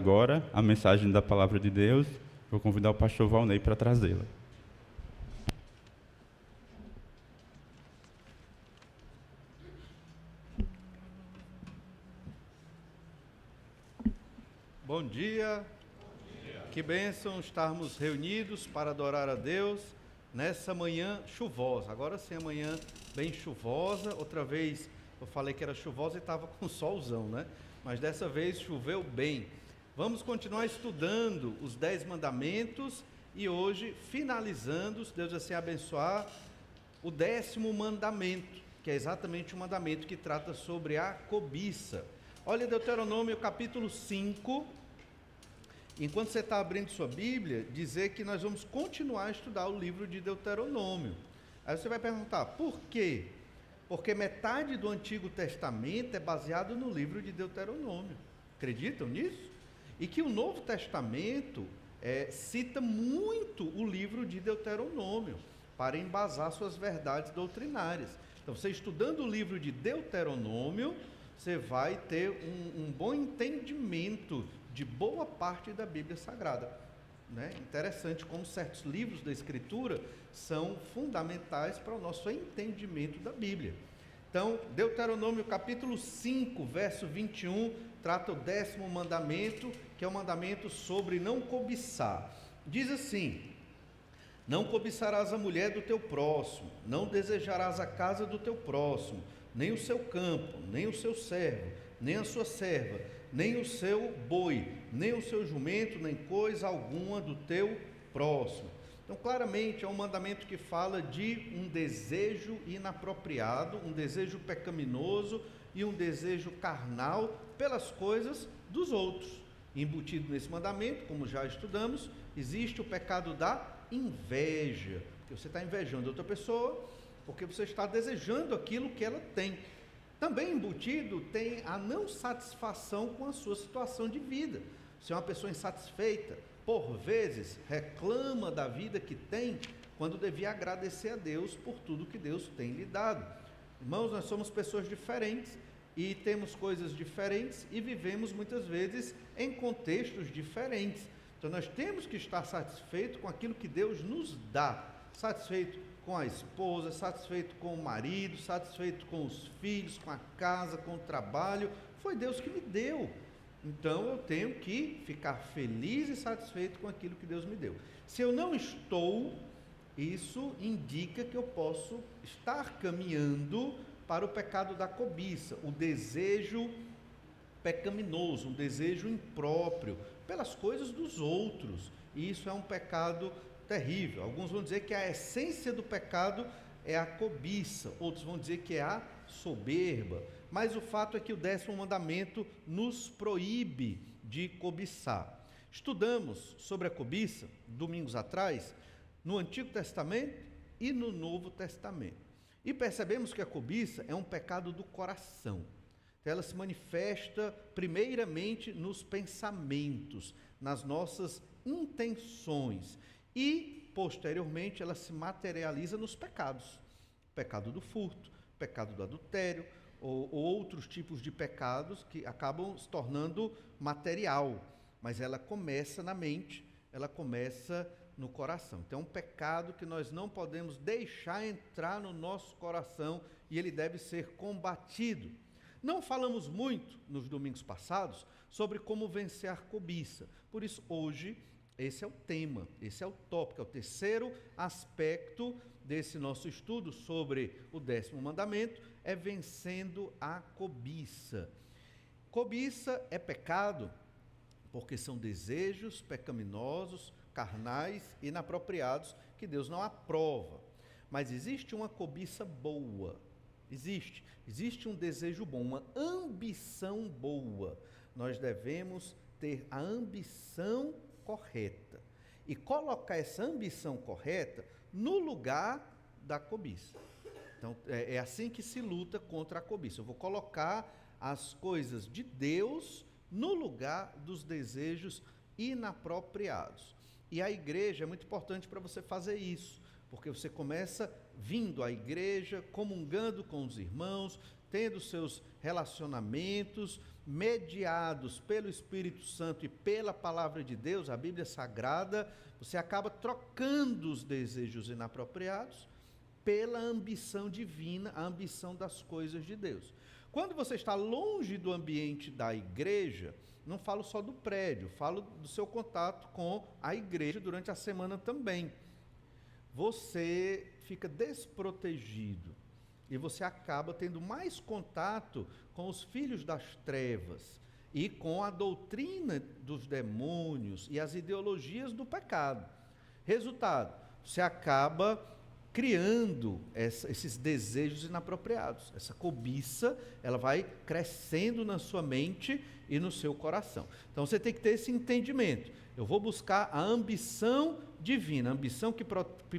Agora, a mensagem da Palavra de Deus, vou convidar o pastor Valnei para trazê-la. Bom dia. Que bênção estarmos reunidos para adorar a Deus nessa manhã chuvosa. Agora sim, a manhã bem chuvosa. Outra vez eu falei que era chuvosa e estava com solzão, né? Mas dessa vez choveu bem. Vamos continuar estudando os 10 mandamentos e hoje finalizando, se Deus assim abençoar, o 10º mandamento, que é exatamente o mandamento que trata sobre a cobiça. Olha Deuteronômio capítulo 5, enquanto você está abrindo sua Bíblia, dizer que nós vamos continuar a estudar o livro de Deuteronômio. Aí você vai perguntar, por quê? Porque metade do Antigo Testamento é baseado no livro de Deuteronômio. Acreditam nisso? E que o Novo Testamento cita muito o livro de Deuteronômio para embasar suas verdades doutrinárias. Então, você estudando o livro de Deuteronômio, você vai ter um bom entendimento de boa parte da Bíblia Sagrada. Né? Interessante como certos livros da Escritura são fundamentais para o nosso entendimento da Bíblia. Então, Deuteronômio capítulo 5, verso 21, trata o 10º mandamento, que é o mandamento sobre não cobiçar. Diz assim: não cobiçarás a mulher do teu próximo, não desejarás a casa do teu próximo, nem o seu campo, nem o seu servo, nem a sua serva, nem o seu boi, nem o seu jumento, nem coisa alguma do teu próximo. Então, claramente, é um mandamento que fala de um desejo inapropriado, um desejo pecaminoso e um desejo carnal pelas coisas dos outros. Embutido nesse mandamento, como já estudamos, existe o pecado da inveja, porque você está invejando outra pessoa, porque você está desejando aquilo que ela tem. Também embutido tem a não satisfação com a sua situação de vida. Você é uma pessoa insatisfeita, por vezes reclama da vida que tem, quando devia agradecer a Deus por tudo que Deus tem lhe dado. Irmãos, nós somos pessoas diferentes e temos coisas diferentes e vivemos muitas vezes em contextos diferentes. Então nós temos que estar satisfeitos com aquilo que Deus nos dá, satisfeito com a esposa, satisfeito com o marido, satisfeito com os filhos, com a casa, com o trabalho. Foi Deus que me deu. Então eu tenho que ficar feliz e satisfeito com aquilo que Deus me deu. Se eu não estou, isso indica que eu posso estar caminhando para o pecado da cobiça, o desejo pecaminoso, um desejo impróprio pelas coisas dos outros. E isso é um pecado terrível. Alguns vão dizer que a essência do pecado é a cobiça, outros vão dizer que é a soberba. Mas o fato é que o 10º mandamento nos proíbe de cobiçar. Estudamos sobre a cobiça, domingos atrás, no Antigo Testamento e no Novo Testamento. E percebemos que a cobiça é um pecado do coração. Então, ela se manifesta primeiramente nos pensamentos, nas nossas intenções. E, posteriormente, ela se materializa nos pecados. Pecado do furto, pecado do adultério, ou outros tipos de pecados que acabam se tornando material, mas ela começa na mente, ela começa no coração. Então é um pecado que nós não podemos deixar entrar no nosso coração e ele deve ser combatido. Não falamos muito nos domingos passados sobre como vencer a cobiça, por isso hoje esse é o tema, esse é o tópico, é o terceiro aspecto desse nosso estudo sobre o 10º mandamento, é vencendo a cobiça. Cobiça é pecado porque são desejos pecaminosos, carnais, inapropriados, que Deus não aprova. Mas existe uma cobiça boa, existe um desejo bom, uma ambição boa. Nós devemos ter a ambição correta e colocar essa ambição correta no lugar da cobiça. Então, é assim que se luta contra a cobiça. Eu vou colocar as coisas de Deus no lugar dos desejos inapropriados. E a igreja é muito importante para você fazer isso, porque você começa vindo à igreja, comungando com os irmãos, tendo seus relacionamentos, mediados pelo Espírito Santo e pela palavra de Deus, a Bíblia Sagrada, você acaba trocando os desejos inapropriados pela ambição divina, a ambição das coisas de Deus. Quando você está longe do ambiente da igreja, não falo só do prédio, falo do seu contato com a igreja durante a semana também. Você fica desprotegido e você acaba tendo mais contato com os filhos das trevas e com a doutrina dos demônios e as ideologias do pecado. Resultado, você acaba criando esses desejos inapropriados. Essa cobiça, ela vai crescendo na sua mente e no seu coração. Então você tem que ter esse entendimento. Eu vou buscar a ambição divina, a ambição que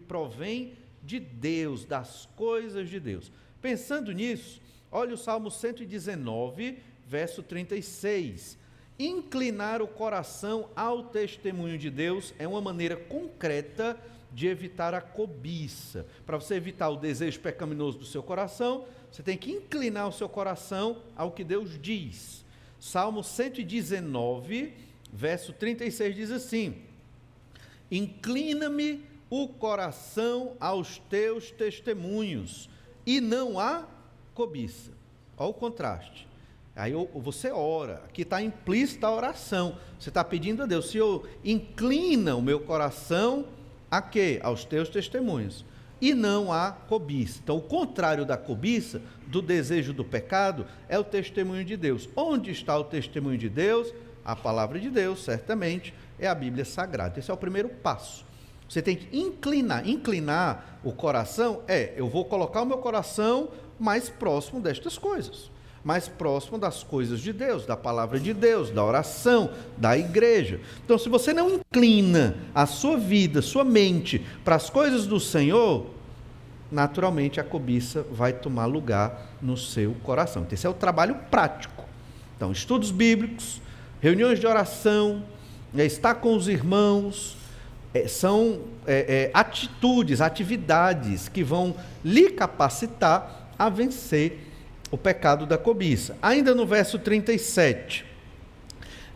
provém de Deus, das coisas de Deus. Pensando nisso, olha o Salmo 119, verso 36. Inclinar o coração ao testemunho de Deus é uma maneira concreta de evitar a cobiça. Para você evitar o desejo pecaminoso do seu coração, você tem que inclinar o seu coração ao que Deus diz. Salmo 119, verso 36 diz assim: inclina-me o coração aos teus testemunhos, e não há cobiça. Olha o contraste. Aí você ora, aqui está implícita a oração. Você está pedindo a Deus: Senhor, inclina o meu coração a quê? Aos teus testemunhos, e não há cobiça. Então, o contrário da cobiça, do desejo do pecado, é o testemunho de Deus. Onde está o testemunho de Deus? A palavra de Deus, certamente, é a Bíblia Sagrada. Esse é o primeiro passo. Você tem que inclinar o coração, eu vou colocar o meu coração mais próximo destas coisas, mais próximo das coisas de Deus, da palavra de Deus, da oração, da igreja. Então, se você não inclina a sua vida, sua mente para as coisas do Senhor, naturalmente a cobiça vai tomar lugar no seu coração. Então, esse é o trabalho prático. Então, estudos bíblicos, reuniões de oração, estar com os irmãos, são atitudes, atividades que vão lhe capacitar a vencer o pecado da cobiça. Ainda no verso 37,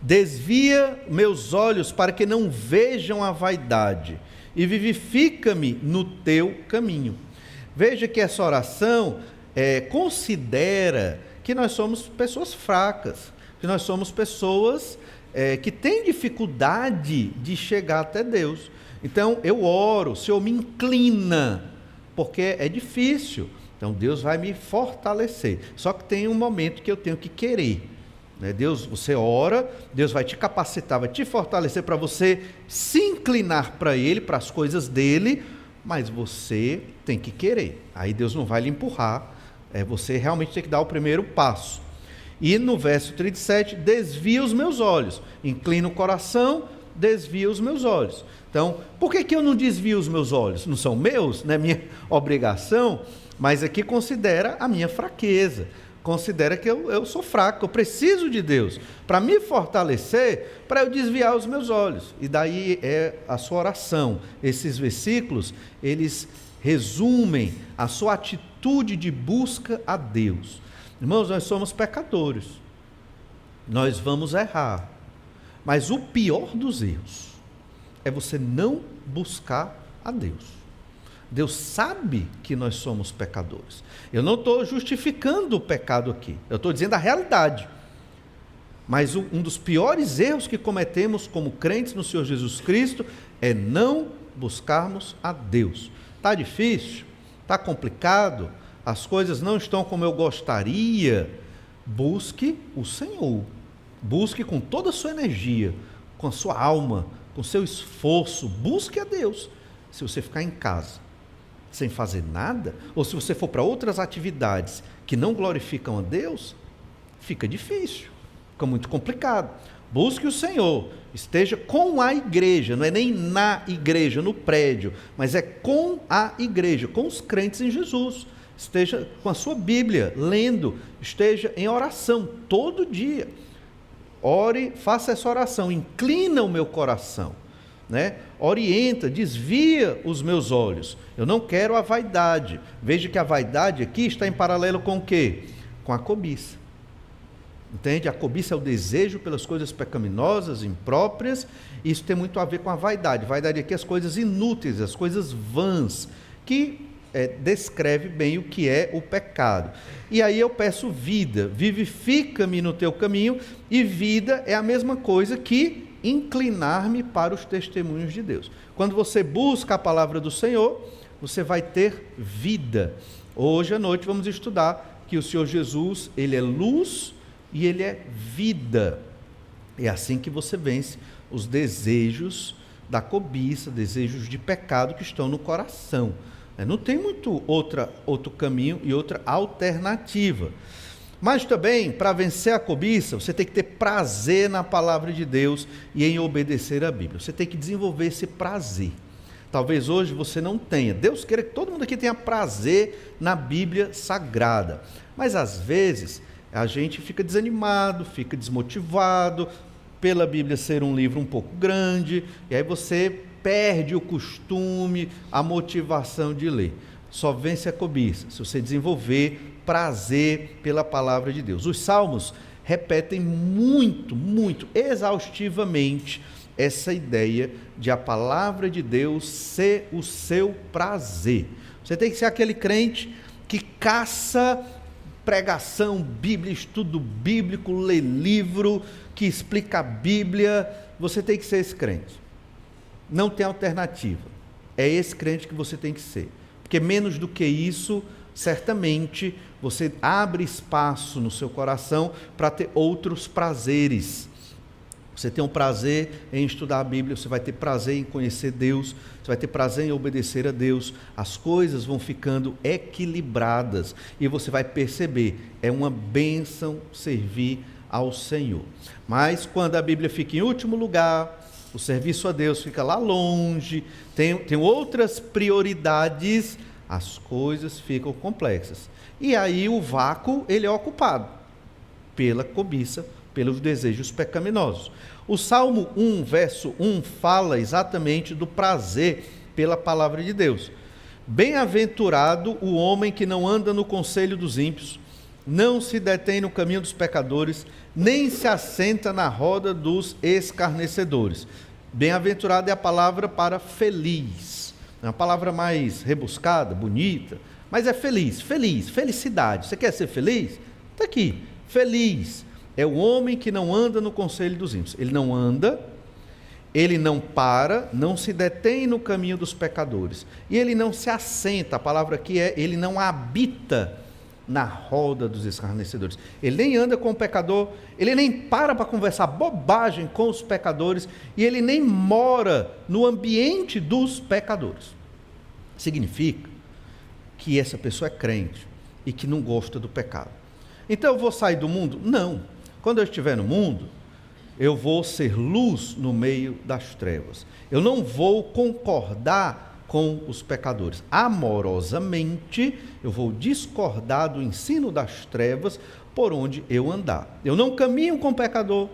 desvia meus olhos para que não vejam a vaidade e vivifica-me no teu caminho. Veja que essa oração considera que nós somos pessoas fracas, que nós somos pessoas que têm dificuldade de chegar até Deus. Então eu oro, Senhor, me inclina, porque é difícil. Então Deus vai me fortalecer. Só que tem um momento que eu tenho que querer. Deus, você ora, Deus vai te capacitar, vai te fortalecer para você se inclinar para Ele, para as coisas dEle, mas você tem que querer. Aí Deus não vai lhe empurrar, você realmente tem que dar o primeiro passo. E no verso 37, desvia os meus olhos, inclina o coração, desvia os meus olhos. Então, por que eu não desvio os meus olhos? Não são meus, não é minha obrigação, mas aqui considera a minha fraqueza, considera que eu sou fraco, eu preciso de Deus para me fortalecer, para eu desviar os meus olhos. E daí é a sua oração. Esses versículos, eles resumem a sua atitude de busca a Deus. Irmãos, nós somos pecadores, nós vamos errar, mas o pior dos erros é você não buscar a Deus. Deus sabe que nós somos pecadores. Eu não estou justificando o pecado aqui, eu estou dizendo a realidade. Mas um dos piores erros que cometemos como crentes no Senhor Jesus Cristo é não buscarmos a Deus. Está difícil? Está complicado? As coisas não estão como eu gostaria? Busque o Senhor. Busque com toda a sua energia, com a sua alma, com o seu esforço. Busque a Deus. Se você ficar em casa sem fazer nada, ou se você for para outras atividades que não glorificam a Deus, fica difícil, fica muito complicado. Busque o Senhor, esteja com a igreja, não é nem na igreja, no prédio, mas é com a igreja, com os crentes em Jesus. Esteja com a sua Bíblia, lendo, esteja em oração todo dia. Ore, faça essa oração, inclina o meu coração, orienta, desvia os meus olhos. Eu não quero a vaidade. Veja que a vaidade aqui está em paralelo com o quê? Com a cobiça. Entende? A cobiça é o desejo pelas coisas pecaminosas, impróprias. Isso tem muito a ver com a vaidade. Vaidade aqui é as coisas inúteis, as coisas vãs, que descreve bem o que é o pecado. E aí eu peço vida, vivifica-me no teu caminho, e vida é a mesma coisa que inclinar-me para os testemunhos de Deus. Quando você busca a palavra do Senhor, você vai ter vida. Hoje à noite vamos estudar que o Senhor Jesus, Ele é luz e Ele é vida. É assim que você vence os desejos da cobiça, desejos de pecado que estão no coração. Não tem muito outro caminho e outra alternativa. Mas também, para vencer a cobiça, você tem que ter prazer na palavra de Deus e em obedecer a Bíblia. Você tem que desenvolver esse prazer. Talvez hoje você não tenha. Deus queira que todo mundo aqui tenha prazer na Bíblia Sagrada. Mas às vezes a gente fica desanimado, fica desmotivado pela Bíblia ser um livro um pouco grande, e aí você perde o costume, a motivação de ler. Só vence a cobiça se você desenvolver prazer pela palavra de Deus. Os salmos repetem muito exaustivamente essa ideia de a palavra de Deus ser o seu prazer. Você tem que ser aquele crente que caça pregação, Bíblia, estudo bíblico, lê livro, que explica a Bíblia. Você tem que ser esse crente. Não tem alternativa. É esse crente que você tem que ser. Porque menos do que isso, certamente, você abre espaço no seu coração para ter outros prazeres. Você tem um prazer em estudar a Bíblia, você vai ter prazer em conhecer Deus, você vai ter prazer em obedecer a Deus. As coisas vão ficando equilibradas e você vai perceber, é uma bênção servir ao Senhor. Mas quando a Bíblia fica em último lugar, o serviço a Deus fica lá longe, tem outras prioridades, as coisas ficam complexas. E aí o vácuo, ele é ocupado pela cobiça, pelos desejos pecaminosos. O Salmo 1, verso 1, fala exatamente do prazer pela palavra de Deus. Bem-aventurado o homem que não anda no conselho dos ímpios, não se detém no caminho dos pecadores, nem se assenta na roda dos escarnecedores. Bem-aventurado é a palavra para feliz. É uma palavra mais rebuscada, bonita, mas é feliz, felicidade. Você quer ser feliz? Está aqui, feliz. É o homem que não anda no conselho dos ímpios. Ele não anda, ele não para, não se detém no caminho dos pecadores. E ele não se assenta, a palavra aqui é, ele não habita na roda dos escarnecedores. Ele nem anda com o pecador, ele nem para conversar bobagem com os pecadores, e ele nem mora no ambiente dos pecadores. Significa que essa pessoa é crente e que não gosta do pecado. Então eu vou sair do mundo? Não. Quando eu estiver no mundo, eu vou ser luz no meio das trevas. Eu não vou concordar com os pecadores. Amorosamente, eu vou discordar do ensino das trevas por onde eu andar. Eu não caminho com o pecador,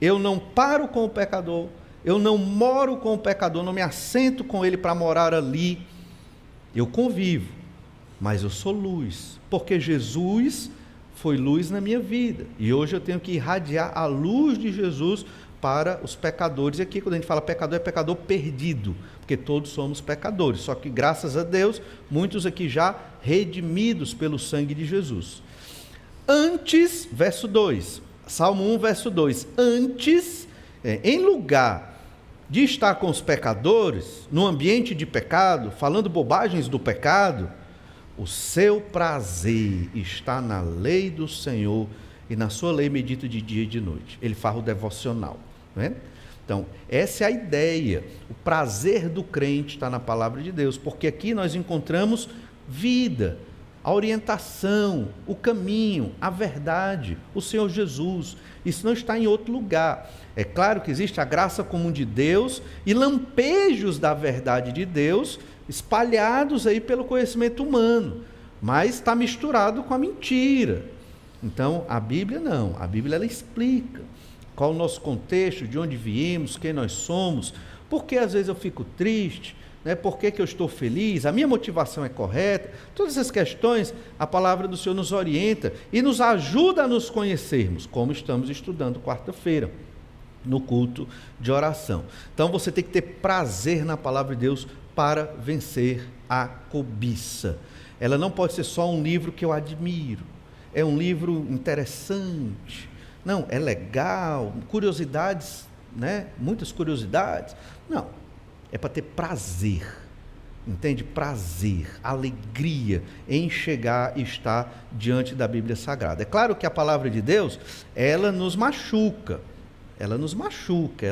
eu não paro com o pecador, eu não moro com o pecador, não me assento com ele para morar ali. Eu convivo, mas eu sou luz, porque Jesus foi luz na minha vida, e hoje eu tenho que irradiar a luz de Jesus para os pecadores. E aqui quando a gente fala pecador, é pecador perdido, porque todos somos pecadores, só que graças a Deus, muitos aqui já redimidos pelo sangue de Jesus. Antes, verso 2, Salmo 1, verso 2, antes, em lugar de estar com os pecadores, no ambiente de pecado, falando bobagens do pecado, o seu prazer está na lei do Senhor, e na sua lei medita de dia e de noite. Ele faz o devocional, não é? Então, essa é a ideia. O prazer do crente está na palavra de Deus, porque aqui nós encontramos vida, a orientação, o caminho, a verdade, o Senhor Jesus. Isso não está em outro lugar. É claro que existe a graça comum de Deus e lampejos da verdade de Deus espalhados aí pelo conhecimento humano, mas está misturado com a mentira. Então, a Bíblia não. A Bíblia ela explica qual o nosso contexto, de onde viemos, quem nós somos, porque às vezes eu fico triste, né? Por que eu estou feliz? A minha motivação é correta? Todas essas questões, a palavra do Senhor nos orienta e nos ajuda a nos conhecermos, como estamos estudando quarta-feira, no culto de oração. Então você tem que ter prazer na palavra de Deus para vencer a cobiça. Ela não pode ser só um livro que eu admiro, é um livro interessante, não, é legal, curiosidades, né? Muitas curiosidades. Não, é para ter prazer, entende? Prazer, alegria em chegar e estar diante da Bíblia Sagrada. É claro que a palavra de Deus, ela nos machuca,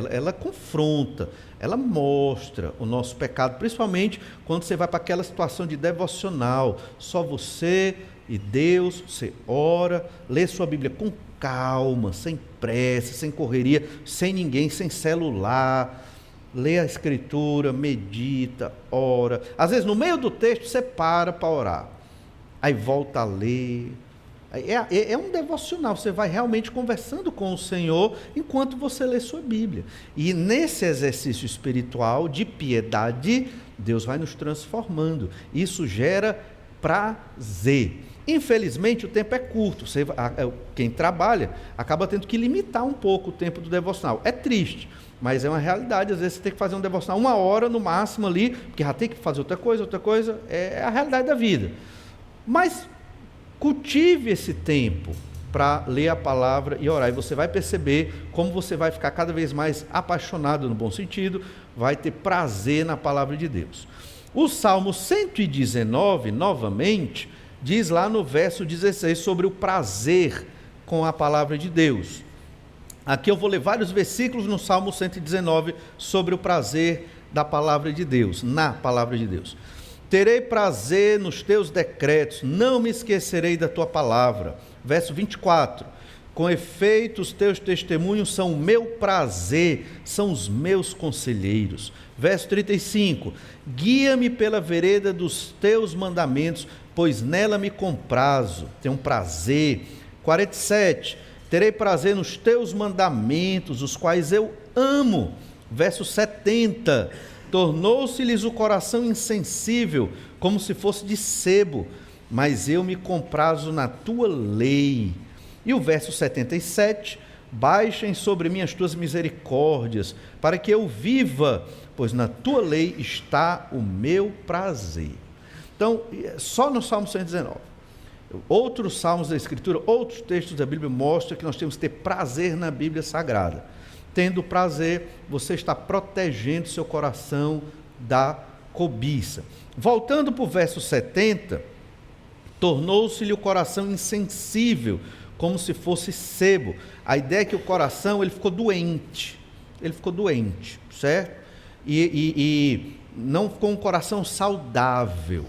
ela confronta, ela mostra o nosso pecado, principalmente quando você vai para aquela situação de devocional, só você e Deus, você ora, lê sua Bíblia com calma, sem pressa, sem correria, sem ninguém, sem celular, lê a Escritura, medita, ora. Às vezes no meio do texto você para orar, aí volta a ler. É um devocional, você vai realmente conversando com o Senhor enquanto você lê sua Bíblia. E nesse exercício espiritual de piedade, Deus vai nos transformando. Isso gera prazer. Infelizmente o tempo é curto, quem trabalha acaba tendo que limitar um pouco o tempo do devocional. É triste, mas é uma realidade. Às vezes você tem que fazer um devocional 1 hora no máximo ali, porque já tem que fazer outra coisa, é a realidade da vida. Mas cultive esse tempo para ler a palavra e orar, e você vai perceber como você vai ficar cada vez mais apaixonado no bom sentido, vai ter prazer na palavra de Deus. O Salmo 119, novamente, diz lá no verso 16 sobre o prazer com a palavra de Deus. Aqui eu vou ler vários versículos no Salmo 119 sobre o prazer da palavra de Deus, na palavra de Deus. Terei prazer nos teus decretos, não me esquecerei da tua palavra. Verso 24, com efeito os teus testemunhos são o meu prazer, são os meus conselheiros. Verso 35, guia-me pela vereda dos teus mandamentos, pois nela me comprazo, tenho um prazer. 47, terei prazer nos teus mandamentos, os quais eu amo. Verso 70, tornou-se-lhes o coração insensível, como se fosse de sebo, mas eu me comprazo na tua lei. E o verso 77, baixem sobre mim as tuas misericórdias, para que eu viva, pois na tua lei está o meu prazer. Então, só no Salmo 119. Outros salmos da Escritura, outros textos da Bíblia mostram que nós temos que ter prazer na Bíblia Sagrada. Tendo prazer, você está protegendo seu coração da cobiça. Voltando para o verso 70, tornou-se-lhe o coração insensível, como se fosse sebo. A ideia é que o coração ele ficou doente, certo? E não ficou um coração saudável.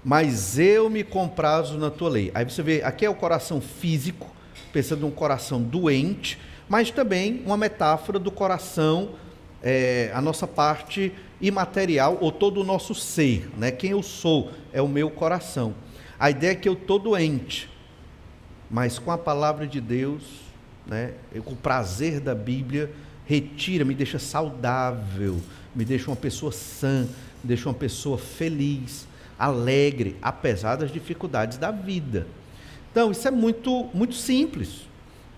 Mas eu me comprazo na tua lei. Aí você vê, aqui é o coração físico, pensando num coração doente, mas também uma metáfora do coração, a nossa parte imaterial, ou todo o nosso ser, né? Quem eu sou é o meu coração. A ideia é que eu estou doente, mas com a palavra de Deus, né? Com o prazer da Bíblia, retira, me deixa saudável, me deixa uma pessoa sã, me deixa uma pessoa feliz, alegre, apesar das dificuldades da vida. Então, isso é muito, muito simples,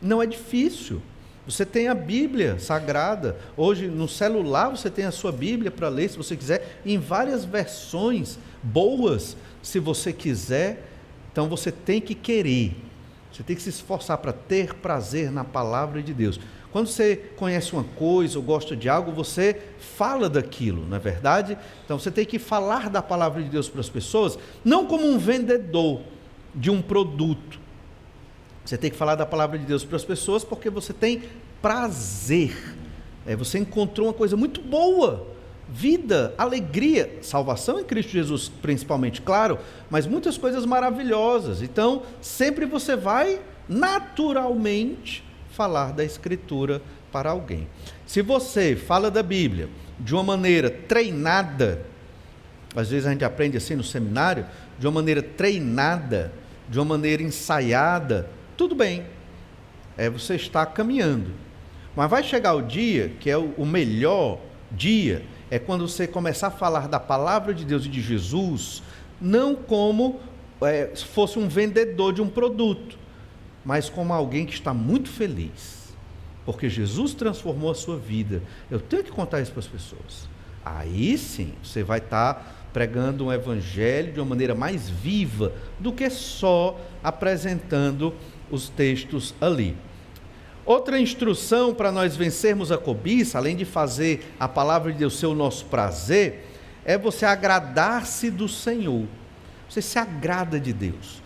não é difícil. Você tem a Bíblia Sagrada, hoje no celular você tem a sua Bíblia para ler, se você quiser, em várias versões boas, se você quiser. Então você tem que querer, você tem que se esforçar para ter prazer na palavra de Deus. Quando você conhece uma coisa ou gosta de algo, você fala daquilo, não é verdade? Então você tem que falar da palavra de Deus para as pessoas, não como um vendedor de um produto. Você tem que falar da palavra de Deus para as pessoas porque você tem prazer. Você encontrou uma coisa muito boa, vida, alegria, salvação em Cristo Jesus principalmente, claro, mas muitas coisas maravilhosas. Então, sempre você vai naturalmente falar da Escritura para alguém. Se você fala da Bíblia de uma maneira treinada, às vezes a gente aprende assim no seminário, de uma maneira treinada, de uma maneira ensaiada, tudo bem, você está caminhando. Mas vai chegar o dia que é o melhor dia, é quando você começar a falar da palavra de Deus e de Jesus, não como se fosse um vendedor de um produto, mas como alguém que está muito feliz, porque Jesus transformou a sua vida. Eu tenho que contar isso para as pessoas. Aí sim, você vai estar pregando um evangelho de uma maneira mais viva do que só apresentando os textos ali. Outra instrução para nós vencermos a cobiça, além de fazer a palavra de Deus ser o nosso prazer, é você agradar-se do Senhor. Você se agrada de Deus.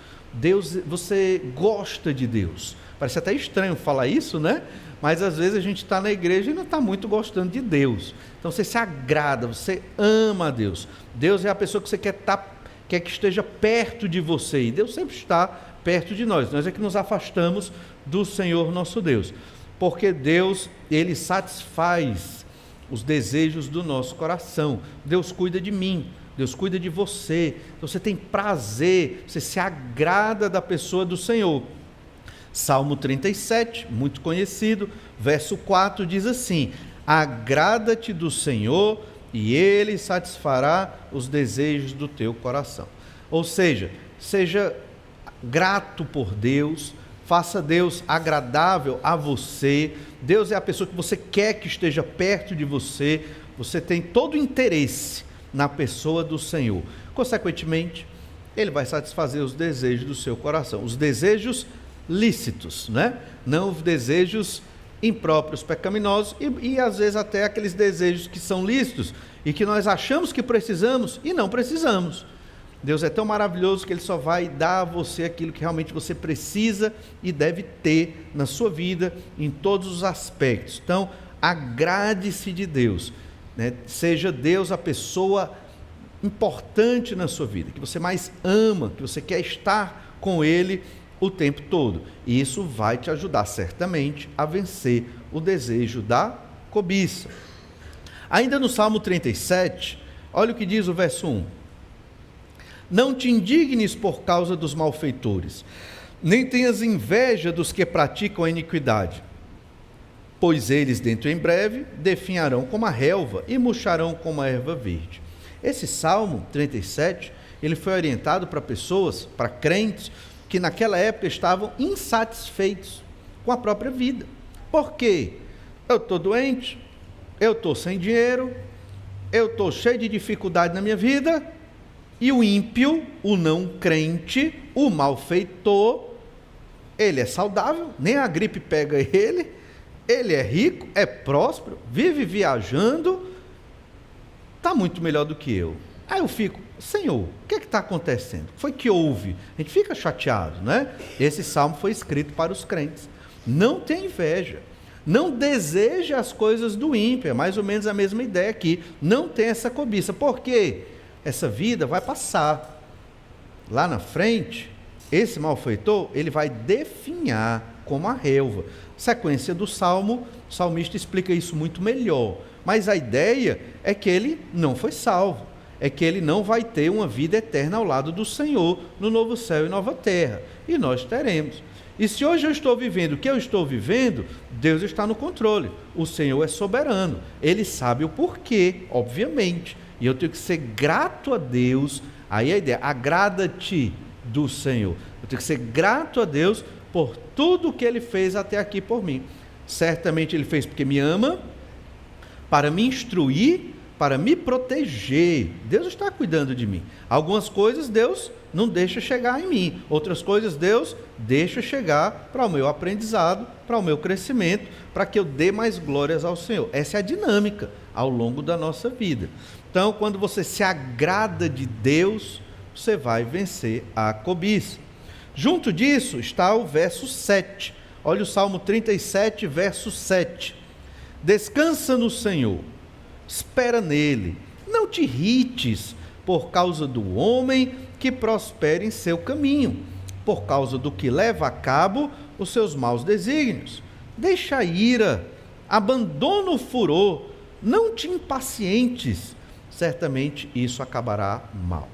Você gosta de Deus. Parece até estranho falar isso, né? Mas às vezes a gente está na igreja e não está muito gostando de Deus. Então você se agrada, você ama a Deus. Deus é a pessoa que você quer que esteja perto de você. E Deus sempre está perto de nós. Nós é que nos afastamos do Senhor nosso Deus. Porque Deus, Ele satisfaz os desejos do nosso coração. Deus cuida de mim. Deus cuida de você. Você tem prazer, você se agrada da pessoa do Senhor. Salmo 37, muito conhecido, verso 4 diz assim: agrada-te do Senhor e Ele satisfará os desejos do teu coração. Ou seja, seja grato por Deus, faça Deus agradável a você. Deus é a pessoa que você quer que esteja perto de você. Você tem todo o interesse na pessoa do Senhor. Consequentemente, Ele vai satisfazer os desejos do seu coração. Os desejos lícitos, né? Não os desejos impróprios, pecaminosos e às vezes até aqueles desejos que são lícitos e que nós achamos que precisamos e não precisamos. Deus é tão maravilhoso que Ele só vai dar a você aquilo que realmente você precisa e deve ter na sua vida, em todos os aspectos. Então, agrade-se de Deus, né? Seja Deus a pessoa importante na sua vida, que você mais ama, que você quer estar com Ele o tempo todo. E isso vai te ajudar certamente a vencer o desejo da cobiça. Ainda no Salmo 37, olha o que diz o verso 1. Não te indignes por causa dos malfeitores, nem tenhas inveja dos que praticam a iniquidade, pois eles dentro em breve definharão como a relva e murcharão como a erva verde. Esse Salmo 37, ele foi orientado para pessoas, para crentes, que naquela época estavam insatisfeitos com a própria vida. Por quê? Eu estou doente, eu estou sem dinheiro, eu estou cheio de dificuldade na minha vida, e o ímpio, o não crente, o malfeitor, ele é saudável, nem a gripe pega ele é rico, é próspero, vive viajando, está muito melhor do que eu. Aí eu fico, Senhor, o que está acontecendo? O que foi que houve? A gente fica chateado, né? Esse salmo foi escrito para os crentes. Não tenha inveja, não deseje as coisas do ímpio, é mais ou menos a mesma ideia aqui. Não tenha essa cobiça, porque essa vida vai passar. Lá na frente, esse malfeitor, ele vai definhar como a relva. Sequência do salmo, o salmista explica isso muito melhor. Mas a ideia é que ele não foi salvo. É que ele não vai ter uma vida eterna ao lado do Senhor, no novo céu e nova terra. E nós teremos. E se hoje eu estou vivendo o que eu estou vivendo, Deus está no controle. O Senhor é soberano. Ele sabe o porquê, obviamente. E eu tenho que ser grato a Deus. Aí a ideia, agrada-te do Senhor. Eu tenho que ser grato a Deus por tudo que Ele fez até aqui por mim. Certamente Ele fez porque me ama, para me instruir, para me proteger. Deus está cuidando de mim. Algumas coisas Deus não deixa chegar em mim. Outras coisas Deus deixa chegar para o meu aprendizado, para o meu crescimento, para que eu dê mais glórias ao Senhor. Essa é a dinâmica ao longo da nossa vida. Então, quando você se agrada de Deus, você vai vencer a cobiça. Junto disso está o verso 7. Olha o Salmo 37, verso 7. Descansa no Senhor, espera nele, não te irrites por causa do homem que prospera em seu caminho, por causa do que leva a cabo os seus maus desígnios. Deixa a ira, abandona o furor, não te impacientes, certamente isso acabará mal.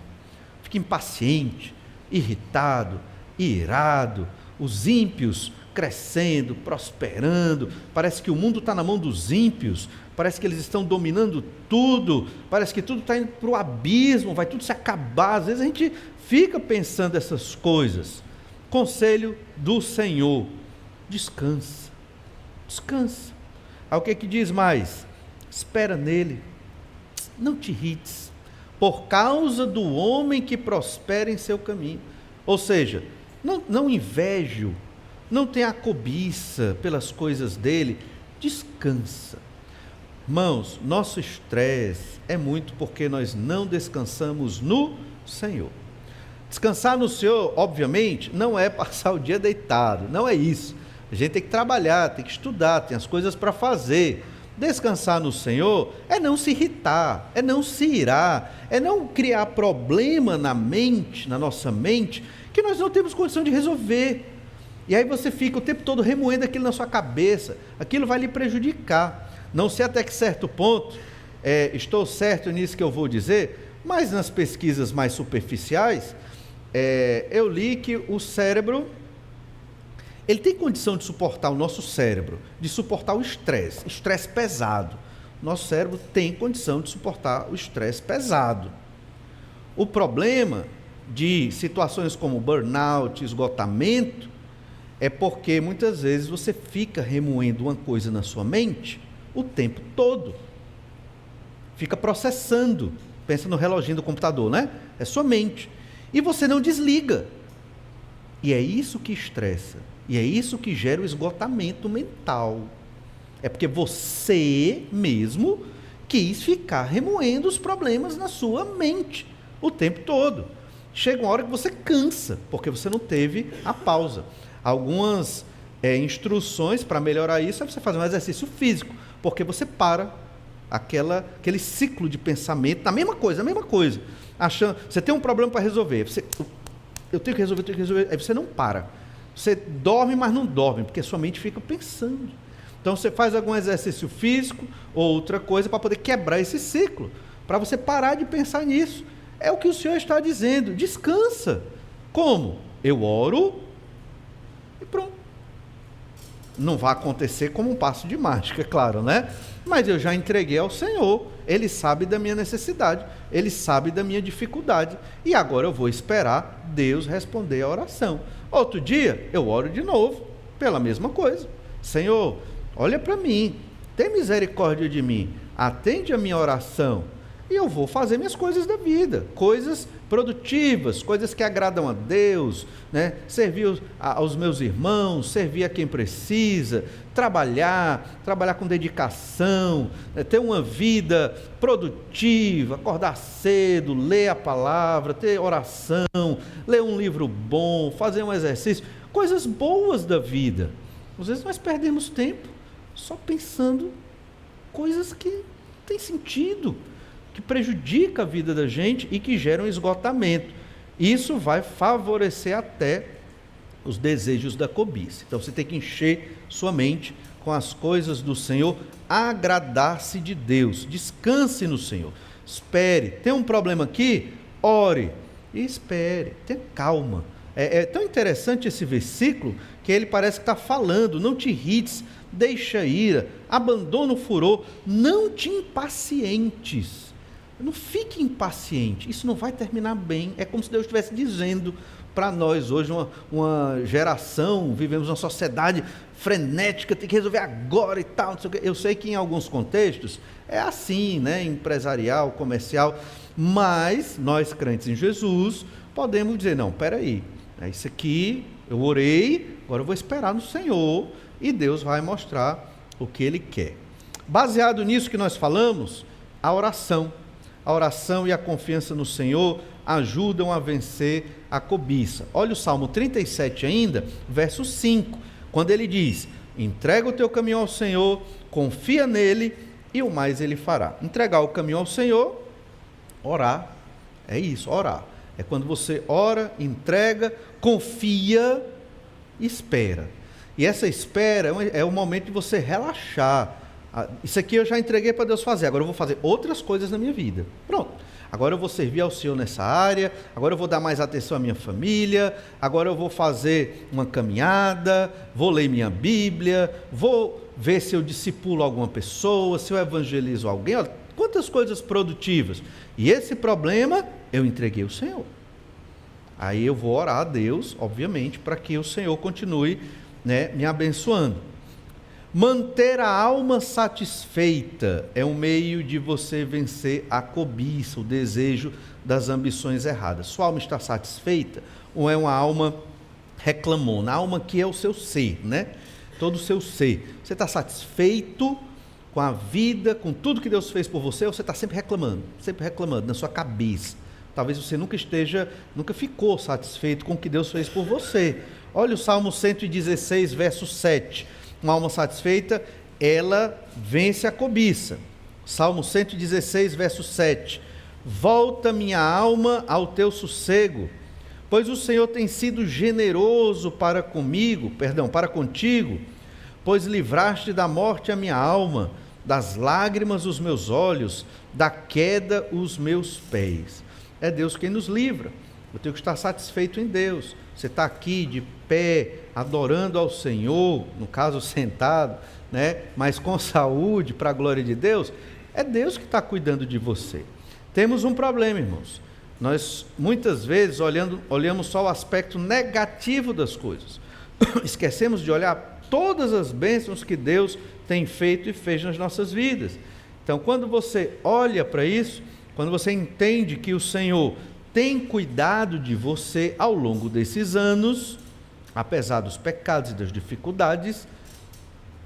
Fique impaciente, irritado, irado. Os ímpios crescendo, prosperando, parece que o mundo está na mão dos ímpios, parece que eles estão dominando tudo, parece que tudo está indo para o abismo, vai tudo se acabar. Às vezes a gente fica pensando essas coisas. Conselho do Senhor: descansa, descansa. Aí o que diz mais? Espera nele, não te irrites, por causa do homem que prospera em seu caminho. Ou seja, não inveje-o, não tenha cobiça pelas coisas dele, descansa. Irmãos, nosso estresse é muito porque nós não descansamos no Senhor. Descansar no Senhor, obviamente, não é passar o dia deitado, não é isso. A gente tem que trabalhar, tem que estudar, tem as coisas para fazer. Descansar no Senhor é não se irritar, é não se irar, é não criar problema na mente, na nossa mente, que nós não temos condição de resolver. E aí você fica o tempo todo remoendo aquilo na sua cabeça, aquilo vai lhe prejudicar. Não sei até que certo ponto, estou certo nisso que eu vou dizer, mas nas pesquisas mais superficiais, eu li que o cérebro, ele tem condição de suportar, o nosso cérebro, de suportar o estresse pesado. Nosso cérebro tem condição de suportar o estresse pesado. O problema de situações como burnout, esgotamento, é porque muitas vezes você fica remoendo uma coisa na sua mente o tempo todo. Fica processando, pensa no reloginho do computador, né? É sua mente. E você não desliga. E é isso que estressa. E é isso que gera o esgotamento mental. É porque você mesmo quis ficar remoendo os problemas na sua mente o tempo todo. Chega uma hora que você cansa, porque você não teve a pausa. Algumas instruções para melhorar isso é você fazer um exercício físico, porque você para aquele ciclo de pensamento na mesma coisa, achando, você tem um problema para resolver, eu tenho que resolver, aí você não para, você dorme, mas não dorme, porque sua mente fica pensando. Então você faz algum exercício físico ou outra coisa para poder quebrar esse ciclo, para você parar de pensar nisso. É o que o Senhor está dizendo, descansa. Como? Eu oro e pronto. Não vai acontecer como um passo de mágica, é claro, né? Mas eu já entreguei ao Senhor, Ele sabe da minha necessidade, Ele sabe da minha dificuldade, e agora eu vou esperar Deus responder a oração. Outro dia, eu oro de novo, pela mesma coisa. Senhor, olha para mim, tem misericórdia de mim, atende a minha oração, e eu vou fazer minhas coisas da vida, coisas produtivas, coisas que agradam a Deus, né? Servir aos meus irmãos, servir a quem precisa, trabalhar com dedicação, né? Ter uma vida produtiva, acordar cedo, ler a palavra, ter oração, ler um livro bom, fazer um exercício, coisas boas da vida. Às vezes nós perdemos tempo só pensando coisas que não têm sentido, que prejudica a vida da gente e que geram esgotamento. Isso vai favorecer até os desejos da cobiça. Então você tem que encher sua mente com as coisas do Senhor, agradar-se de Deus, descanse no Senhor, espere. Tem um problema aqui? Ore e espere, tenha calma. É tão interessante esse versículo que ele parece que está falando: não te irrites, deixa a ira, abandona o furor, não te impacientes. Não fique impaciente, isso não vai terminar bem. É como se Deus estivesse dizendo para nós hoje, uma geração, vivemos uma sociedade frenética, tem que resolver agora e tal, não sei o quê. Eu sei que em alguns contextos é assim, né, empresarial, comercial, mas nós crentes em Jesus podemos dizer: não, peraí, é isso aqui, eu orei, agora eu vou esperar no Senhor e Deus vai mostrar o que Ele quer. Baseado nisso que nós falamos, a oração e a confiança no Senhor ajudam a vencer a cobiça. Olha o Salmo 37 ainda, verso 5, quando ele diz: entrega o teu caminho ao Senhor, confia nele e o mais ele fará. Entregar o caminho ao Senhor, orar, é isso, orar. É quando você ora, entrega, confia, espera. E essa espera é o momento de você relaxar. Isso aqui eu já entreguei para Deus fazer, agora eu vou fazer outras coisas na minha vida. Pronto. agora eu vou servir ao Senhor nessa área, agora eu vou dar mais atenção à minha família, agora eu vou fazer uma caminhada, vou ler minha Bíblia, vou ver se eu discipulo alguma pessoa, se eu evangelizo alguém. Olha, quantas coisas produtivas. E esse problema eu entreguei ao Senhor. Aí eu vou orar a Deus, obviamente, para que o Senhor continue, me abençoando. Manter a alma satisfeita é um meio de você vencer a cobiça, o desejo das ambições erradas. Sua alma está satisfeita ou é uma alma reclamona? A alma que é o seu ser, todo o seu ser. Você está satisfeito com a vida, com tudo que Deus fez por você, ou você está sempre reclamando na sua cabeça? Talvez você nunca ficou satisfeito com o que Deus fez por você. Olha o Salmo 116, verso 7. Uma alma satisfeita, ela vence a cobiça. Salmo 116, verso 7. Volta minha alma ao teu sossego, pois o Senhor tem sido generoso para contigo, pois livraste da morte a minha alma, das lágrimas os meus olhos, da queda os meus pés. É Deus quem nos livra. Eu tenho que estar satisfeito em Deus. Você está aqui de pé, adorando ao Senhor, no caso sentado, mas com saúde, para a glória de Deus, é Deus que está cuidando de você. Temos um problema, irmãos. Nós, muitas vezes, olhamos só o aspecto negativo das coisas. Esquecemos de olhar todas as bênçãos que Deus tem feito e fez nas nossas vidas. Então, quando você olha para isso, quando você entende que o Senhor tem cuidado de você ao longo desses anos, apesar dos pecados e das dificuldades,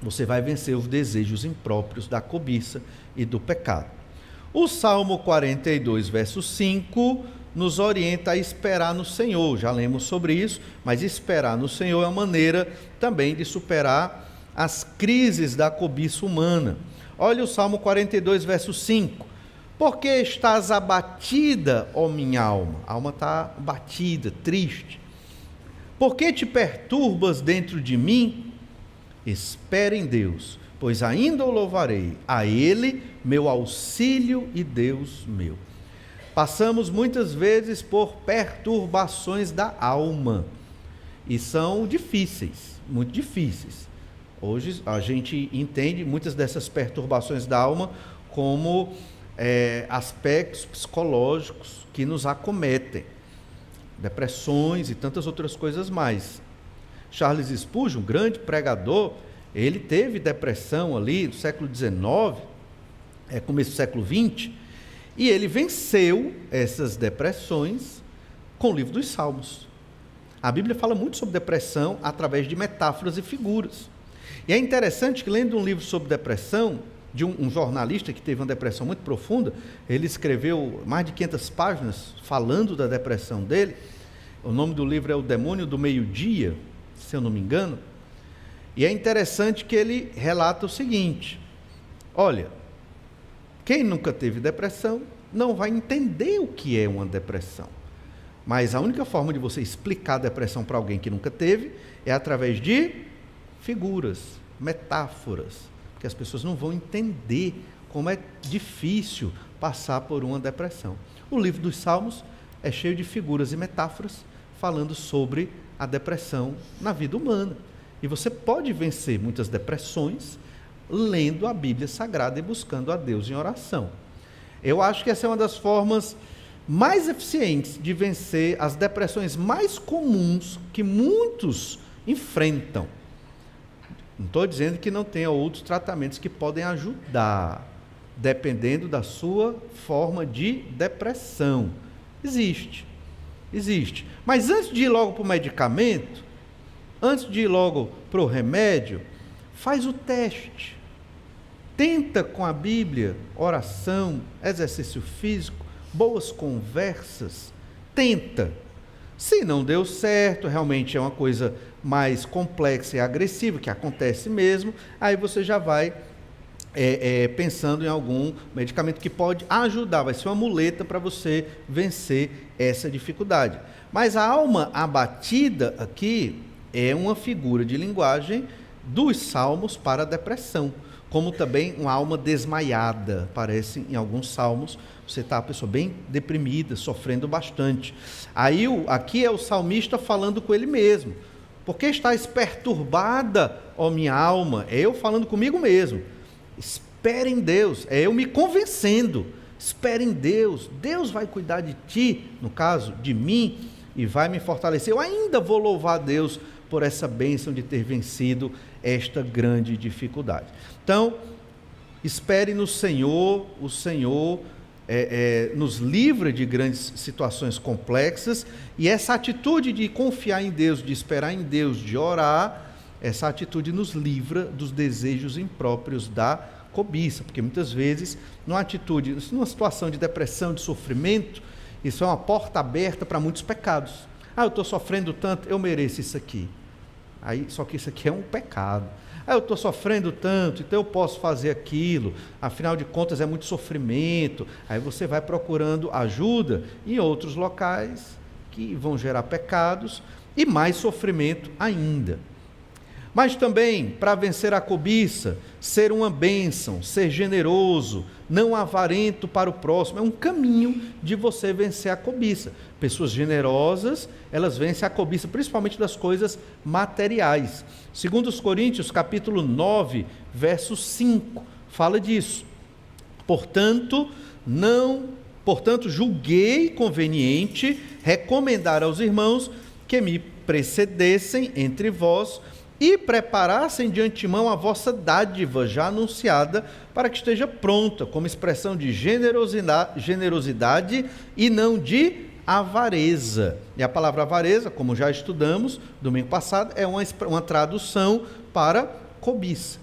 você vai vencer os desejos impróprios da cobiça e do pecado. O Salmo 42, verso 5, nos orienta a esperar no Senhor. Já lemos sobre isso, mas esperar no Senhor é uma maneira também de superar as crises da cobiça humana. Olha o Salmo 42, verso 5. Por que estás abatida, ó minha alma? A alma está abatida, triste. Por que te perturbas dentro de mim? Espera em Deus, pois ainda o louvarei, a Ele, meu auxílio e Deus meu. Passamos muitas vezes por perturbações da alma, e são difíceis, muito difíceis. Hoje a gente entende muitas dessas perturbações da alma como aspectos psicológicos que nos acometem, depressões e tantas outras coisas mais. Charles Spurgeon, um grande pregador, ele teve depressão ali no século XIX, começo do século XX, e ele venceu essas depressões com o livro dos Salmos. A Bíblia fala muito sobre depressão através de metáforas e figuras. E é interessante que, lendo um livro sobre depressão, de um jornalista que teve uma depressão muito profunda, ele escreveu mais de 500 páginas falando da depressão dele. O nome do livro é O Demônio do Meio-Dia, se eu não me engano. E é interessante que ele relata o seguinte: olha, quem nunca teve depressão não vai entender o que é uma depressão. Mas a única forma de você explicar a depressão para alguém que nunca teve é através de figuras, metáforas, porque as pessoas não vão entender como é difícil passar por uma depressão. O livro dos Salmos é cheio de figuras e metáforas falando sobre a depressão na vida humana. E você pode vencer muitas depressões lendo a Bíblia Sagrada e buscando a Deus em oração. Eu acho que essa é uma das formas mais eficientes de vencer as depressões mais comuns que muitos enfrentam. Não estou dizendo que não tenha outros tratamentos que podem ajudar, dependendo da sua forma de depressão. Existe. Mas antes de ir logo para o medicamento, antes de ir logo para o remédio, faz o teste. Tenta com a Bíblia, oração, exercício físico, boas conversas. Tenta. Se não deu certo, realmente é uma coisa mais complexa e agressiva, que acontece mesmo, aí você já vai pensando em algum medicamento que pode ajudar, vai ser uma muleta para você vencer essa dificuldade. Mas a alma abatida aqui é uma figura de linguagem dos Salmos para a depressão. como também uma alma desmaiada. Parece em alguns salmos, você está uma pessoa bem deprimida, sofrendo bastante. Aí aqui é o salmista falando com ele mesmo. Por que estás perturbada, ó minha alma? É eu falando comigo mesmo. Espere em Deus, é eu me convencendo. Espere em Deus, Deus vai cuidar de ti, no caso, de mim, e vai me fortalecer. Eu ainda vou louvar a Deus por essa bênção de ter vencido esta grande dificuldade. Então, espere no Senhor, o Senhor nos livra de grandes situações complexas, e essa atitude de confiar em Deus, de esperar em Deus, de orar, essa atitude nos livra dos desejos impróprios da cobiça, porque muitas vezes, numa situação de depressão, de sofrimento, isso é uma porta aberta para muitos pecados. Eu estou sofrendo tanto, eu mereço isso aqui. Só que isso aqui é um pecado. Eu estou sofrendo tanto, então eu posso fazer aquilo, afinal de contas é muito sofrimento. Aí você vai procurando ajuda em outros locais que vão gerar pecados e mais sofrimento ainda. Mas também, para vencer a cobiça, ser uma bênção, ser generoso, não avarento para o próximo, é um caminho de você vencer a cobiça. Pessoas generosas, elas vencem a cobiça, principalmente das coisas materiais. Segundo os Coríntios, capítulo 9, verso 5, fala disso. Portanto, julguei conveniente recomendar aos irmãos que me precedessem entre vós e preparassem de antemão a vossa dádiva já anunciada, para que esteja pronta, como expressão de generosidade e não de avareza. E a palavra avareza, como já estudamos domingo passado, é uma tradução para cobiça.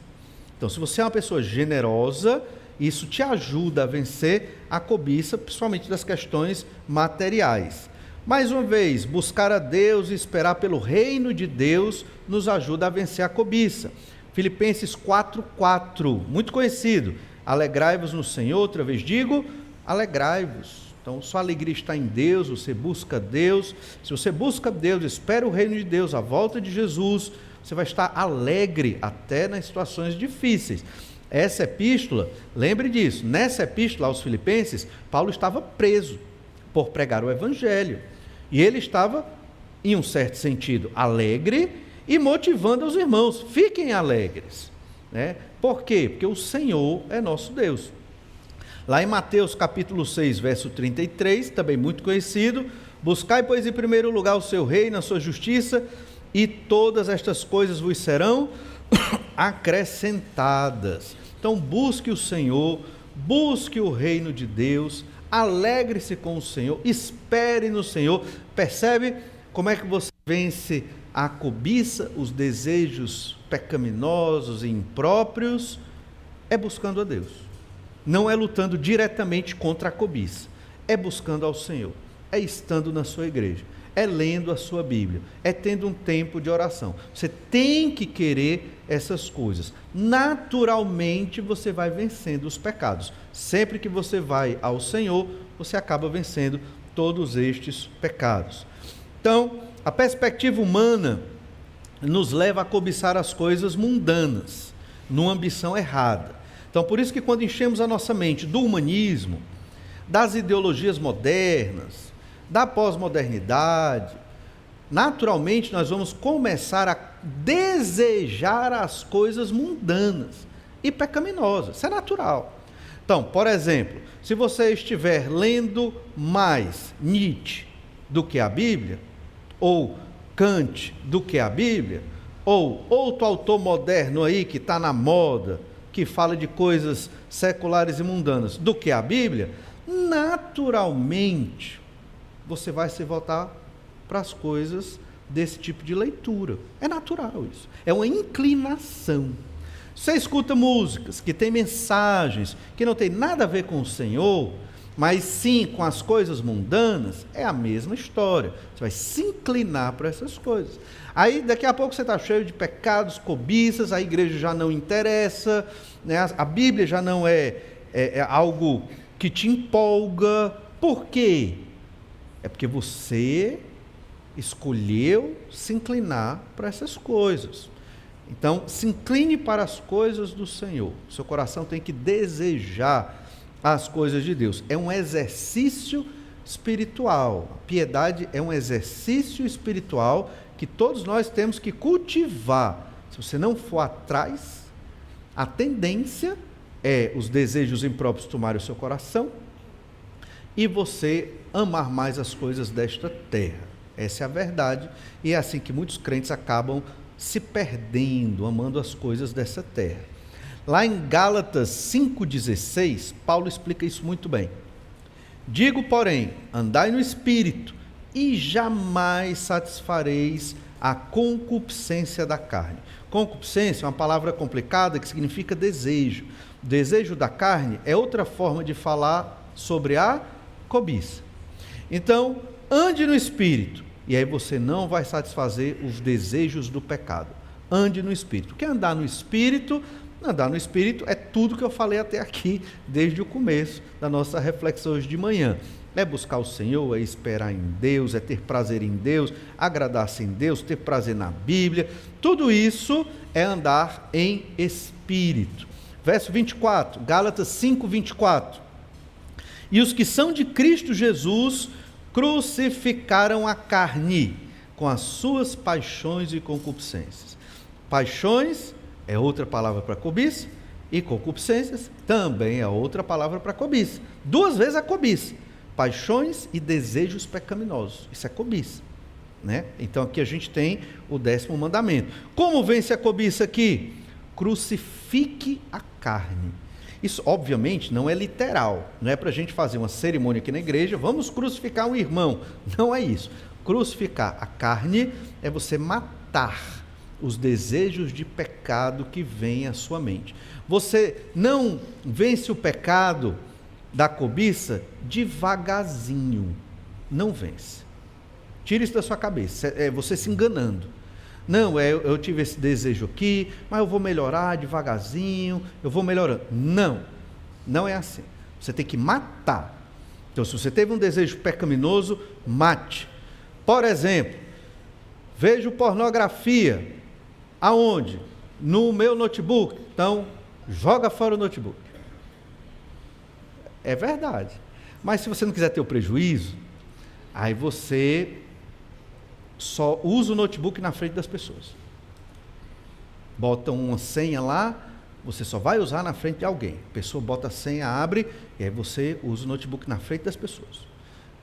Então, se você é uma pessoa generosa, isso te ajuda a vencer a cobiça, principalmente das questões materiais. Mais uma vez, buscar a Deus e esperar pelo reino de Deus nos ajuda a vencer a cobiça. Filipenses 4:4, muito conhecido. Alegrai-vos no Senhor, outra vez digo, alegrai-vos. Então, sua alegria está em Deus, você busca Deus. Se você busca Deus, espera o reino de Deus, a volta de Jesus, você vai estar alegre até nas situações difíceis. Essa epístola, lembre disso, nessa epístola aos Filipenses, Paulo estava preso por pregar o Evangelho. E ele estava, em um certo sentido, alegre e motivando os irmãos, fiquem alegres. Né? Por quê? Porque o Senhor é nosso Deus. Lá em Mateus capítulo 6, verso 33, também muito conhecido, buscai, pois, em primeiro lugar o seu reino, a sua justiça, e todas estas coisas vos serão acrescentadas. Então, busque o Senhor, busque o reino de Deus, alegre-se com o Senhor, espere no Senhor. Percebe como é que você vence a cobiça, os desejos pecaminosos e impróprios? É buscando a Deus. Não é lutando diretamente contra a cobiça, é buscando ao Senhor, é estando na sua igreja, é lendo a sua Bíblia, é tendo um tempo de oração. Você tem que querer essas coisas. Naturalmente você vai vencendo os pecados. Sempre que você vai ao Senhor, você acaba vencendo todos estes pecados. Então, a perspectiva humana nos leva a cobiçar as coisas mundanas, numa ambição errada. Então, por isso que quando enchemos a nossa mente do humanismo, das ideologias modernas, da pós-modernidade, naturalmente nós vamos começar a desejar as coisas mundanas e pecaminosas. Isso é natural. Então, por exemplo, se você estiver lendo mais Nietzsche do que a Bíblia, ou Kant do que a Bíblia, ou outro autor moderno aí que está na moda, que fala de coisas seculares e mundanas, do que a Bíblia, naturalmente você vai se voltar para as coisas desse tipo de leitura. É natural isso. É uma inclinação. Você escuta músicas que têm mensagens que não tem nada a ver com o Senhor, mas sim com as coisas mundanas, é a mesma história. Você vai se inclinar para essas coisas. Aí daqui a pouco você está cheio de pecados, cobiças, a igreja já não interessa, né? A Bíblia já não é algo que te empolga. Por quê? É porque você escolheu se inclinar para essas coisas. Então, se incline para as coisas do Senhor. Seu coração tem que desejar as coisas de Deus. É um exercício espiritual. A piedade é um exercício espiritual que todos nós temos que cultivar. Se você não for atrás, a tendência é os desejos impróprios tomarem o seu coração e você amar mais as coisas desta terra. Essa é a verdade, e é assim que muitos crentes acabam se perdendo, amando as coisas dessa terra. Lá em Gálatas 5,16, Paulo explica isso muito bem. Digo, porém, andai no Espírito, e jamais satisfareis a concupiscência da carne. Concupiscência é uma palavra complicada que significa desejo. O desejo da carne é outra forma de falar sobre a cobiça. Então, ande no Espírito, e aí você não vai satisfazer os desejos do pecado. Ande no Espírito. O que é andar no Espírito? Andar no Espírito é tudo que eu falei até aqui, desde o começo da nossa reflexão hoje de manhã. É buscar o Senhor, é esperar em Deus, é ter prazer em Deus, agradar-se em Deus, ter prazer na Bíblia. Tudo isso é andar em Espírito. Verso 24, Gálatas 5, 24. E os que são de Cristo Jesus crucificaram a carne com as suas paixões e concupiscências. Paixões é outra palavra para cobiça, e concupiscências também é outra palavra para cobiça. Duas vezes a cobiça. Paixões e desejos pecaminosos. Isso é cobiça, né? Então aqui a gente tem o 10º mandamento. Como vence a cobiça aqui? Crucifique a carne. Isso, obviamente, não é literal, não é para a gente fazer uma cerimônia aqui na igreja, vamos crucificar um irmão, não é isso. Crucificar a carne é você matar os desejos de pecado que vêm à sua mente. Você não vence o pecado da cobiça devagarzinho, não vence. Tira isso da sua cabeça, é você se enganando. Não, eu tive esse desejo aqui, mas eu vou melhorar devagarzinho, eu vou melhorando. Não, não é assim. Você tem que matar. Então, se você teve um desejo pecaminoso, mate. Por exemplo, vejo pornografia. Aonde? No meu notebook. Então, joga fora o notebook. É verdade. Mas se você não quiser ter o prejuízo, aí você só usa o notebook na frente das pessoas. Bota uma senha lá, você só vai usar na frente de alguém. A pessoa bota a senha, abre, e aí você usa o notebook na frente das pessoas.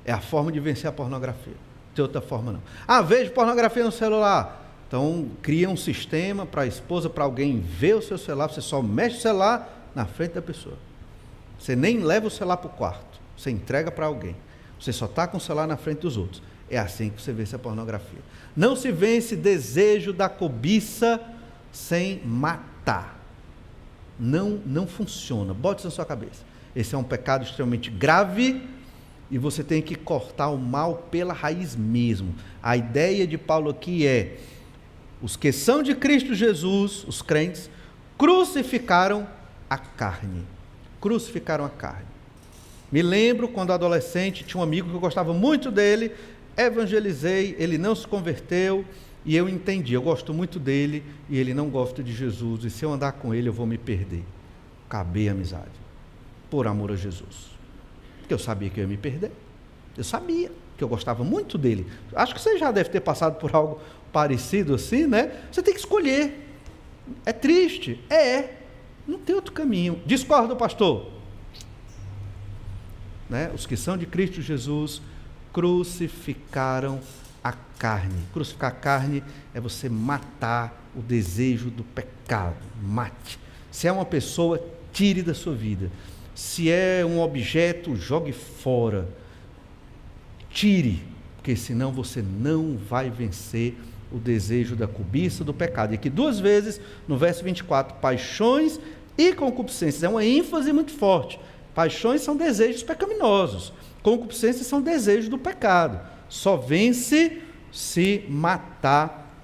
É a forma de vencer a pornografia. Não tem outra forma não. Ah, vejo pornografia no celular. Então, cria um sistema para a esposa, para alguém ver o seu celular, você só mexe o celular na frente da pessoa. Você nem leva o celular para o quarto, você entrega para alguém. Você só está com o celular na frente dos outros. É assim que você vence a pornografia. Não se vence desejo da cobiça sem matar. Não funciona. Bote isso na sua cabeça. Esse é um pecado extremamente grave e você tem que cortar o mal pela raiz mesmo. A ideia de Paulo aqui é: os que são de Cristo Jesus, os crentes, crucificaram a carne. Crucificaram a carne. Me lembro quando adolescente, tinha um amigo que eu gostava muito dele, evangelizei, ele não se converteu e eu entendi, eu gosto muito dele e ele não gosta de Jesus, e se eu andar com ele eu vou me perder. Acabei a amizade, por amor a Jesus, porque eu sabia que eu ia me perder, eu sabia que eu gostava muito dele. Acho que você já deve ter passado por algo parecido assim, né? Você tem que escolher. É triste? Não tem outro caminho. Discorda, pastor? Né? Os que são de Cristo Jesus crucificaram a carne. Crucificar a carne é você matar o desejo do pecado. Mate. Se é uma pessoa, tire da sua vida. Se é um objeto, jogue fora. Tire, porque senão você não vai vencer o desejo da cobiça, do pecado. E aqui 2 vezes, no verso 24, paixões e concupiscências. É uma ênfase muito forte. Paixões são desejos pecaminosos. Concupiscências são desejos do pecado. Só vence se matar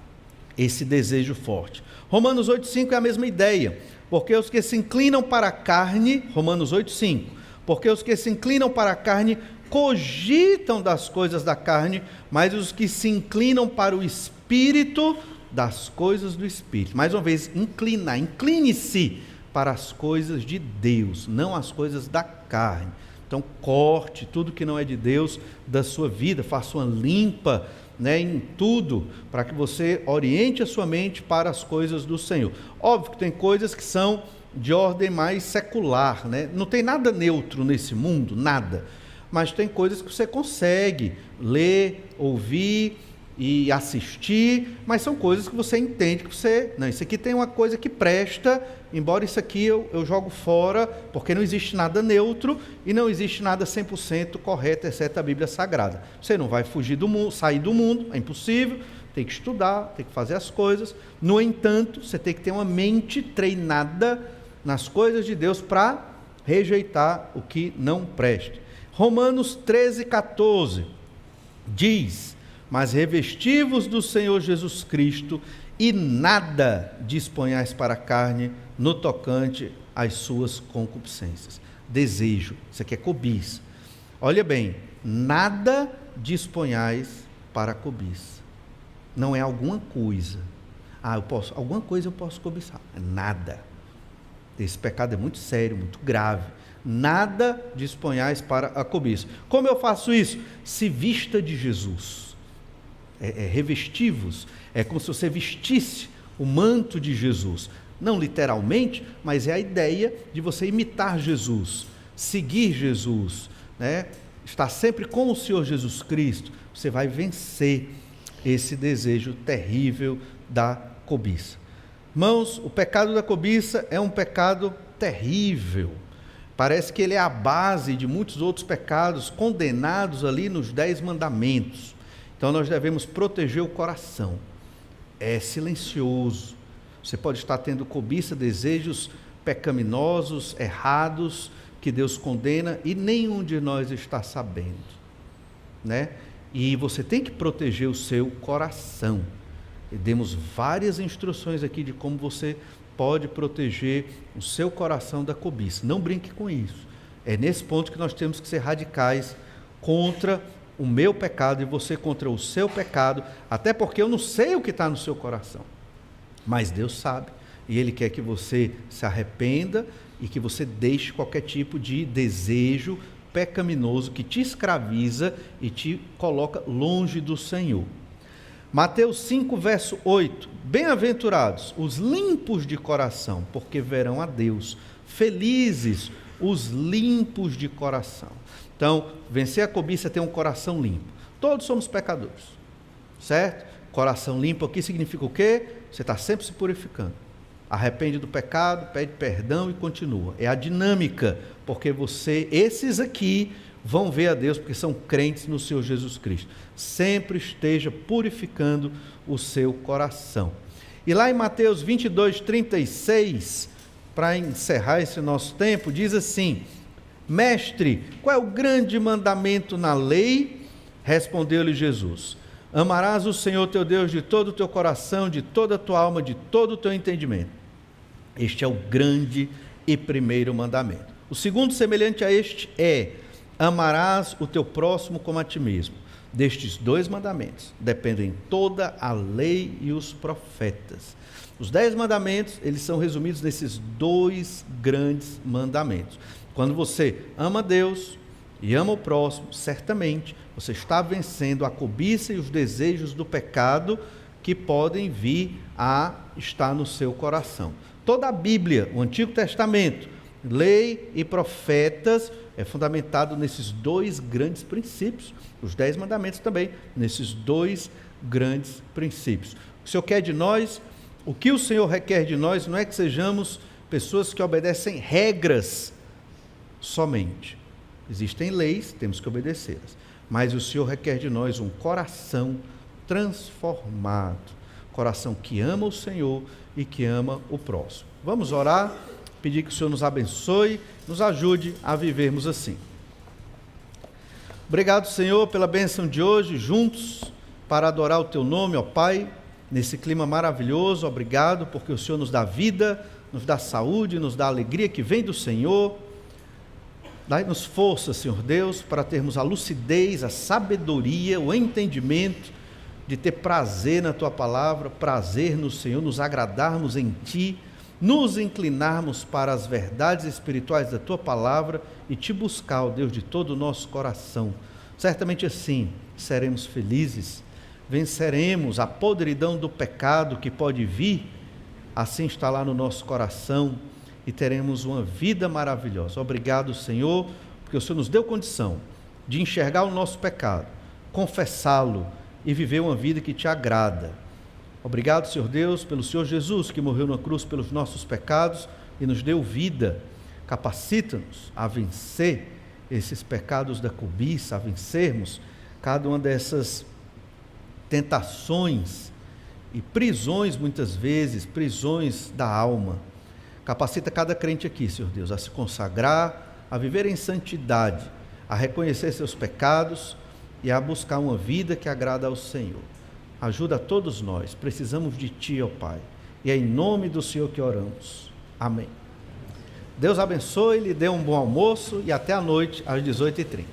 esse desejo forte. Romanos 8,5 é a mesma ideia. Porque os que se inclinam para a carne, Romanos 8,5, porque os que se inclinam para a carne cogitam das coisas da carne, mas os que se inclinam para o Espírito das coisas do Espírito. Mais uma vez, incline-se para as coisas de Deus, não as coisas da carne. Então, corte tudo que não é de Deus da sua vida, faça uma limpa, em tudo, para que você oriente a sua mente para as coisas do Senhor. Óbvio que tem coisas que são de ordem mais secular, não tem nada neutro nesse mundo, nada, mas tem coisas que você consegue ler, ouvir e assistir, mas são coisas que você entende que isso aqui tem uma coisa que presta, embora isso aqui eu jogo fora, porque não existe nada neutro e não existe nada 100% correto, exceto a Bíblia Sagrada. Você não vai fugir do mundo, sair do mundo, é impossível, tem que estudar, tem que fazer as coisas. No entanto, você tem que ter uma mente treinada nas coisas de Deus para rejeitar o que não presta. Romanos 13:14 diz: mas revesti-vos do Senhor Jesus Cristo e nada disponhais para a carne no tocante às suas concupiscências. Desejo, isso aqui é cobiça. Olha bem, nada disponhais para a cobiça. Não é alguma coisa. Alguma coisa eu posso cobiçar. Nada. Esse pecado é muito sério, muito grave. Nada disponhais para a cobiça. Como eu faço isso? Se vista de Jesus. Revesti-vos, é como se você vestisse o manto de Jesus, não literalmente, mas é a ideia de você imitar Jesus, seguir Jesus, estar sempre com o Senhor Jesus Cristo. Você vai vencer esse desejo terrível da cobiça. Irmãos, o pecado da cobiça é um pecado terrível, parece que ele é a base de muitos outros pecados condenados ali nos 10 mandamentos. Então nós devemos proteger o coração. É silencioso. Você pode estar tendo cobiça, desejos pecaminosos, errados, que Deus condena e nenhum de nós está sabendo, E você tem que proteger o seu coração. E demos várias instruções aqui de como você pode proteger o seu coração da cobiça. Não brinque com isso. É nesse ponto que nós temos que ser radicais contra o meu pecado e você contra o seu pecado, até porque eu não sei o que está no seu coração, mas Deus sabe, e Ele quer que você se arrependa e que você deixe qualquer tipo de desejo pecaminoso que te escraviza e te coloca longe do Senhor. Mateus 5, verso 8, bem-aventurados os limpos de coração, porque verão a Deus. Felizes os limpos de coração. Então, vencer a cobiça é ter um coração limpo. Todos somos pecadores, certo? Coração limpo aqui significa o quê? Você está sempre se purificando. Arrepende do pecado, pede perdão e continua. É a dinâmica, porque esses aqui vão ver a Deus, porque são crentes no Senhor Jesus Cristo. Sempre esteja purificando o seu coração. E lá em Mateus 22:36, para encerrar esse nosso tempo, diz assim: Mestre, qual é o grande mandamento na lei? Respondeu-lhe Jesus: amarás o Senhor teu Deus de todo o teu coração, de toda a tua alma, de todo o teu entendimento. Este é o grande e primeiro mandamento. O segundo, semelhante a este, é: amarás o teu próximo como a ti mesmo. Destes 2 mandamentos dependem toda a lei e os profetas. Os 10 mandamentos, eles são resumidos nesses 2 grandes mandamentos. Quando você ama Deus e ama o próximo, certamente você está vencendo a cobiça e os desejos do pecado que podem vir a estar no seu coração. Toda a Bíblia, o Antigo Testamento, lei e profetas, é fundamentado nesses 2 grandes princípios. Os 10 mandamentos também, nesses 2 grandes princípios. O Senhor quer de nós, o que o Senhor requer de nós não é que sejamos pessoas que obedecem regras somente. Existem leis, temos que obedecê-las. Mas o Senhor requer de nós um coração transformado. Coração que ama o Senhor e que ama o próximo. Vamos orar, pedir que o Senhor nos abençoe, nos ajude a vivermos assim. Obrigado, Senhor, pela bênção de hoje, juntos, para adorar o Teu nome, ó Pai, nesse clima maravilhoso. Obrigado, porque o Senhor nos dá vida, nos dá saúde, nos dá alegria que vem do Senhor. Dai-nos força, Senhor Deus, para termos a lucidez, a sabedoria, o entendimento de ter prazer na Tua palavra, prazer no Senhor, nos agradarmos em Ti, nos inclinarmos para as verdades espirituais da Tua palavra e Te buscar, ó Deus, de todo o nosso coração. Certamente assim seremos felizes, venceremos a podridão do pecado que pode vir a se instalar no nosso coração e teremos uma vida maravilhosa. Obrigado, Senhor, porque o Senhor nos deu condição de enxergar o nosso pecado, confessá-lo e viver uma vida que Te agrada. Obrigado, Senhor Deus, pelo Senhor Jesus que morreu na cruz pelos nossos pecados e nos deu vida. Capacita-nos a vencer esses pecados da cobiça, a vencermos cada uma dessas tentações e prisões, muitas vezes, prisões da alma. Capacita cada crente aqui, Senhor Deus, a se consagrar, a viver em santidade, a reconhecer seus pecados e a buscar uma vida que agrada ao Senhor. Ajuda a todos nós, precisamos de Ti, ó Pai, e é em nome do Senhor que oramos. Amém. Deus abençoe, lhe dê um bom almoço e até a noite às 18h30.